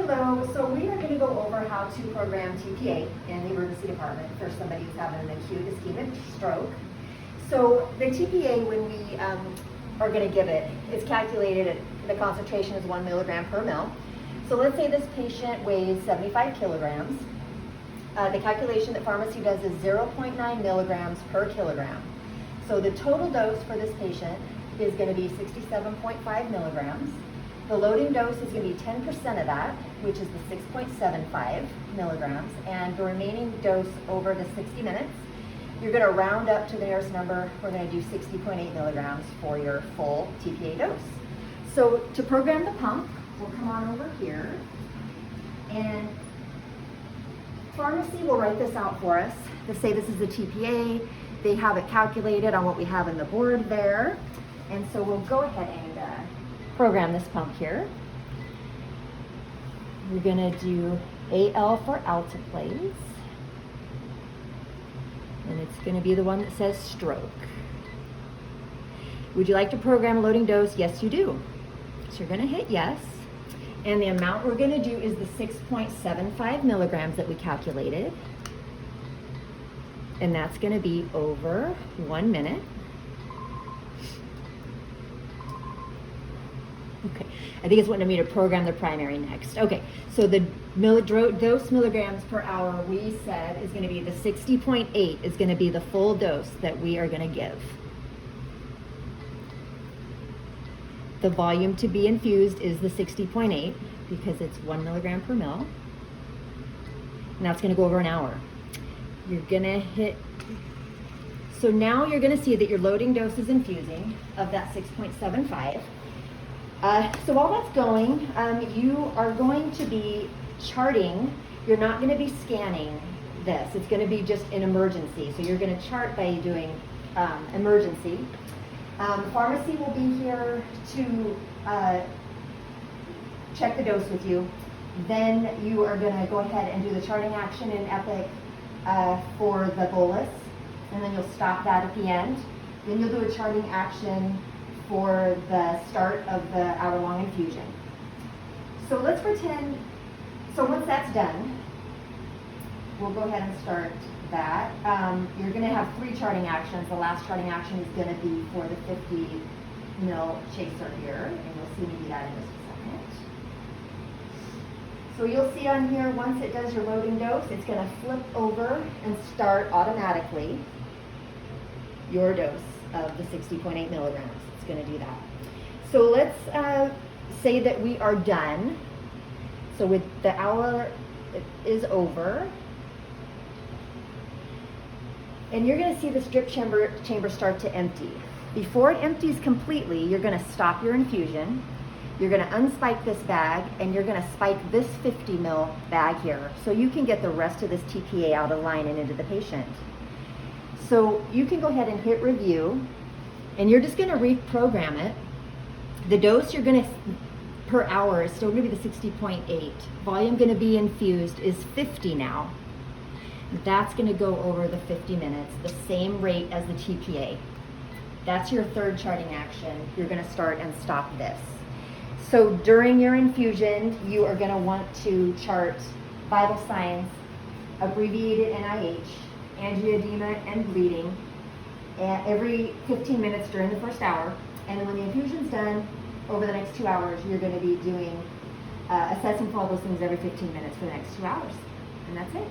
Hello, so we are going to go over how to program TPA in the emergency department for somebody who's having an acute ischemic stroke. So the TPA, when we are going to give it, is calculated at the concentration is 1 milligram per mil. So let's say this patient weighs 75 kilograms. The calculation that pharmacy does is 0.9 milligrams per kilogram. So the total dose for this patient is going to be 67.5 milligrams. The loading dose is going to be 10% of that, which is the 6.75 milligrams, and the remaining dose over the 60 minutes, you're going to round up to the nearest number. We're going to do 60.8 milligrams for your full TPA dose. So to program the pump, we'll come on over here, and pharmacy will write this out for us. They say this is the TPA. They have it calculated on what we have in the board there, and so we'll go ahead and program this pump here. We're going to do AL for alteplase, and it's going to be the one that says stroke. Would you like to program a loading dose? Yes, you do. So you're going to hit yes, and the amount we're going to do is the 6.75 milligrams that we calculated, and that's going to be over 1 minute. Okay, I think it's wanting me to program the primary next. Okay, so the dose milligrams per hour we said is going to be the 60.8 is going to be the full dose that we are going to give. The volume to be infused is the 60.8 because it's 1 milligram per mil. And that's going to go over an hour. You're going to hit, so now you're going to see that your loading dose is infusing of that 6.75. So while that's going, you are going to be charting. You're not going to be scanning this. It's going to be just an emergency. So you're going to chart by doing emergency. Pharmacy will be here to check the dose with you. Then you are going to go ahead and do the charting action in Epic for the bolus. And then you'll stop that at the end. Then you'll do a charting action for the start of the hour-long infusion. So let's pretend, so once that's done, we'll go ahead and start that. You're going to have 3 charting actions. The last charting action is going to be for the 50 mil chaser here, and you'll see me do that in just a second. So you'll see on here, once it does your loading dose, it's going to flip over and start automatically your dose of the 60.8 milligrams. Going to do that. So let's say that we are done. So with the hour is over, and you're going to see the drip chamber start to empty. Before it empties completely, you're going to stop your infusion. You're going to unspike this bag, and you're going to spike this 50 mil bag here, so you can get the rest of this TPA out of line and into the patient. So you can go ahead and hit review. And you're just going to reprogram it. The dose you're going to, per hour, is still going to be the 60.8. Volume going to be infused is 50 now. That's going to go over the 50 minutes, the same rate as the TPA. That's your third charting action. You're going to start and stop this. So during your infusion, you are going to want to chart vital signs, abbreviated NIH, angioedema and bleeding, every 15 minutes during the first hour, and then when the infusion's done, over the next 2 hours, you're going to be doing assessing for all those things every 15 minutes for the next 2 hours, and that's it.